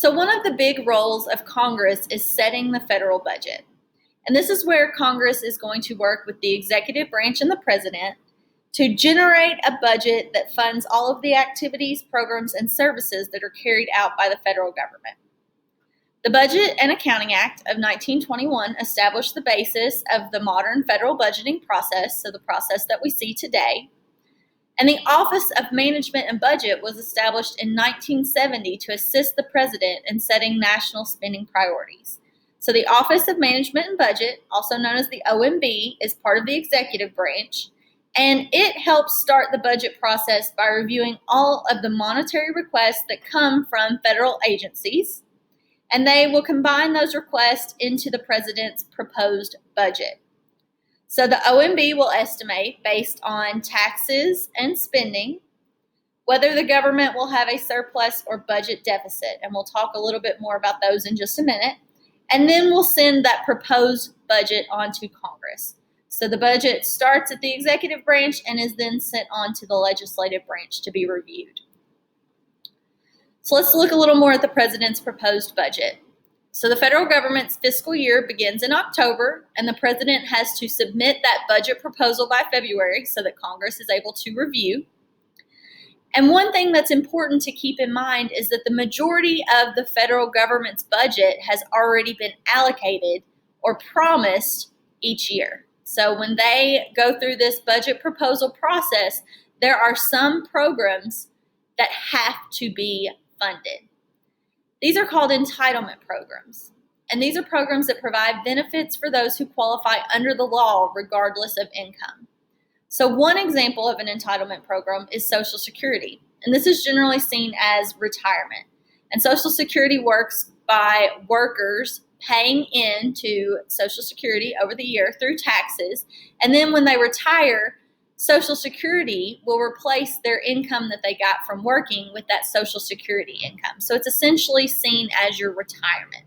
So one of the big roles of Congress is setting the federal budget. And this is where Congress is going to work with the executive branch and the president to generate a budget that funds all of the activities, programs, and services that are carried out by the federal government. The Budget and Accounting Act of 1921 established the basis of the modern federal budgeting process, so the process that we see today. And the Office of Management and Budget was established in 1970 to assist the president in setting national spending priorities. So the Office of Management and Budget, also known as the OMB, is part of the executive branch, and it helps start the budget process by reviewing all of the monetary requests that come from federal agencies, and they will combine those requests into the president's proposed budget. So the OMB will estimate, based on taxes and spending, whether the government will have a surplus or budget deficit, and we'll talk a little bit more about those in just a minute. And then we'll send that proposed budget on to Congress. So the budget starts at the executive branch and is then sent on to the legislative branch to be reviewed. So let's look a little more at the president's proposed budget. So the federal government's fiscal year begins in October, and the president has to submit that budget proposal by February so that Congress is able to review. And one thing that's important to keep in mind is that the majority of the federal government's budget has already been allocated or promised each year. So when they go through this budget proposal process, there are some programs that have to be funded. These are called entitlement programs, and these are programs that provide benefits for those who qualify under the law regardless of income. So one example of an entitlement program is Social Security, and this is generally seen as retirement. And Social Security works by workers paying into Social Security over the year through taxes, and then when they retire, Social Security will replace their income that they got from working with that Social Security income. So it's essentially seen as your retirement.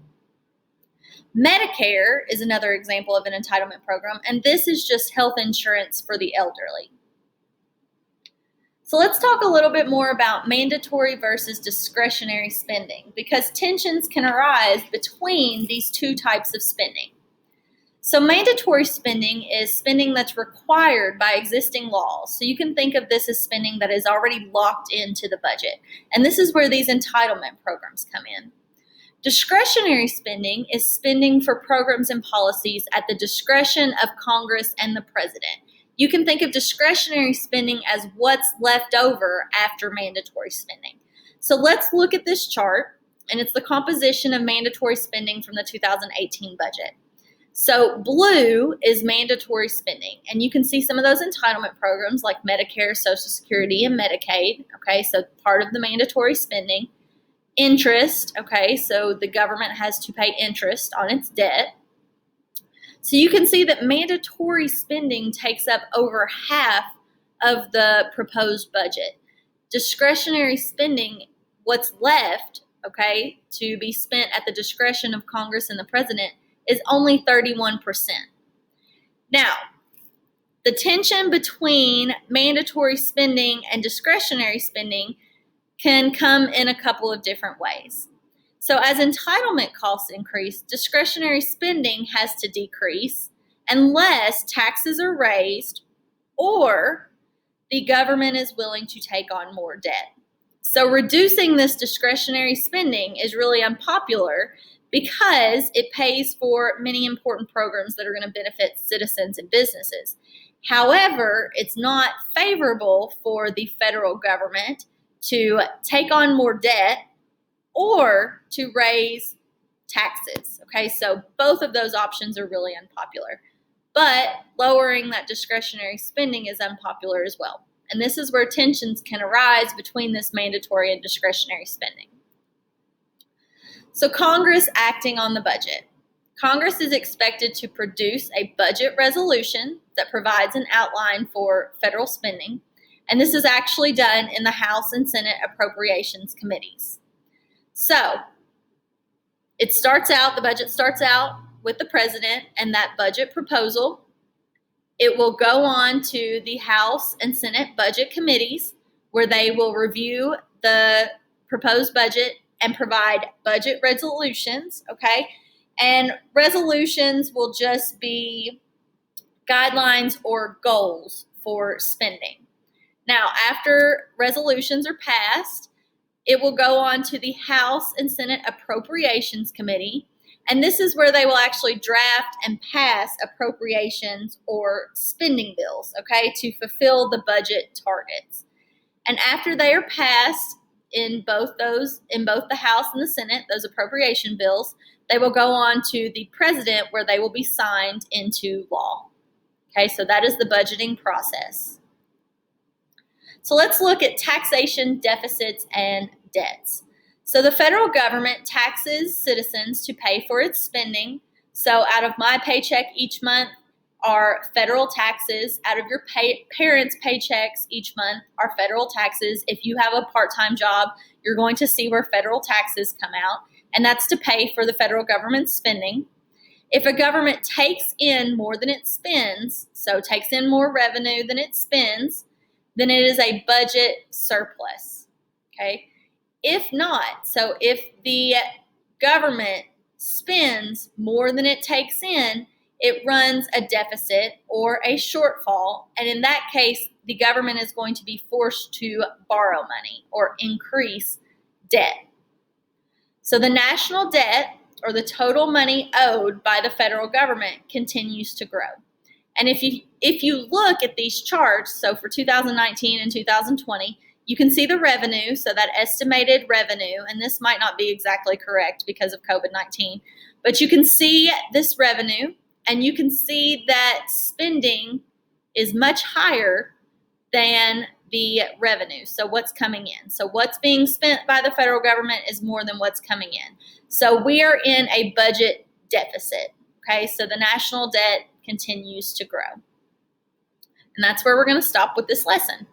Medicare is another example of an entitlement program, and this is just health insurance for the elderly. So let's talk a little bit more about mandatory versus discretionary spending, because tensions can arise between these two types of spending. So mandatory spending is spending that's required by existing laws. So you can think of this as spending that is already locked into the budget. And this is where these entitlement programs come in. Discretionary spending is spending for programs and policies at the discretion of Congress and the president. You can think of discretionary spending as what's left over after mandatory spending. So let's look at this chart, and it's the composition of mandatory spending from the 2018 budget. So blue is mandatory spending, and you can see some of those entitlement programs like Medicare, Social Security, and Medicaid, okay, so part of the mandatory spending. Interest, okay, so the government has to pay interest on its debt. So you can see that mandatory spending takes up over half of the proposed budget. Discretionary spending, what's left, okay, to be spent at the discretion of Congress and the president, is only 31%. Now, the tension between mandatory spending and discretionary spending can come in a couple of different ways. So as entitlement costs increase, discretionary spending has to decrease unless taxes are raised or the government is willing to take on more debt. So reducing this discretionary spending is really unpopular because it pays for many important programs that are going to benefit citizens and businesses. However, it's not favorable for the federal government to take on more debt or to raise taxes. Okay, so both of those options are really unpopular. But lowering that discretionary spending is unpopular as well. And this is where tensions can arise between this mandatory and discretionary spending. So Congress acting on the budget. Congress is expected to produce a budget resolution that provides an outline for federal spending, and this is actually done in the House and Senate Appropriations Committees. So the budget starts out with the president and that budget proposal. It will go on to the House and Senate Budget Committees, where they will review the proposed budget and provide budget resolutions, okay? And resolutions will just be guidelines or goals for spending. Now, after resolutions are passed, it will go on to the House and Senate Appropriations Committee, and this is where they will actually draft and pass appropriations or spending bills, okay, to fulfill the budget targets. And after they are passed in both the House and the Senate, those appropriation bills, they will go on to the President where they will be signed into law. Okay, so that is the budgeting process. So let's look at taxation, deficits, and debts. So the federal government taxes citizens to pay for its spending. So out of my paycheck each month are federal taxes. Out of your parents' paychecks each month are federal taxes. If you have a part-time job, you're going to see where federal taxes come out, and that's to pay for the federal government's spending. If a government takes in more than it spends, so takes in more revenue than it spends, then it is a budget surplus, okay? If not, so if the government spends more than it takes in, it runs a deficit or a shortfall, and in that case, the government is going to be forced to borrow money or increase debt. So the national debt, or the total money owed by the federal government, continues to grow. And if you look at these charts, so for 2019 and 2020, you can see the revenue, so that estimated revenue, and this might not be exactly correct because of COVID-19, but you can see this revenue, and you can see that spending is much higher than the revenue, so what's coming in. So what's being spent by the federal government is more than what's coming in. So we are in a budget deficit, okay? So the national debt continues to grow. And that's where we're going to stop with this lesson.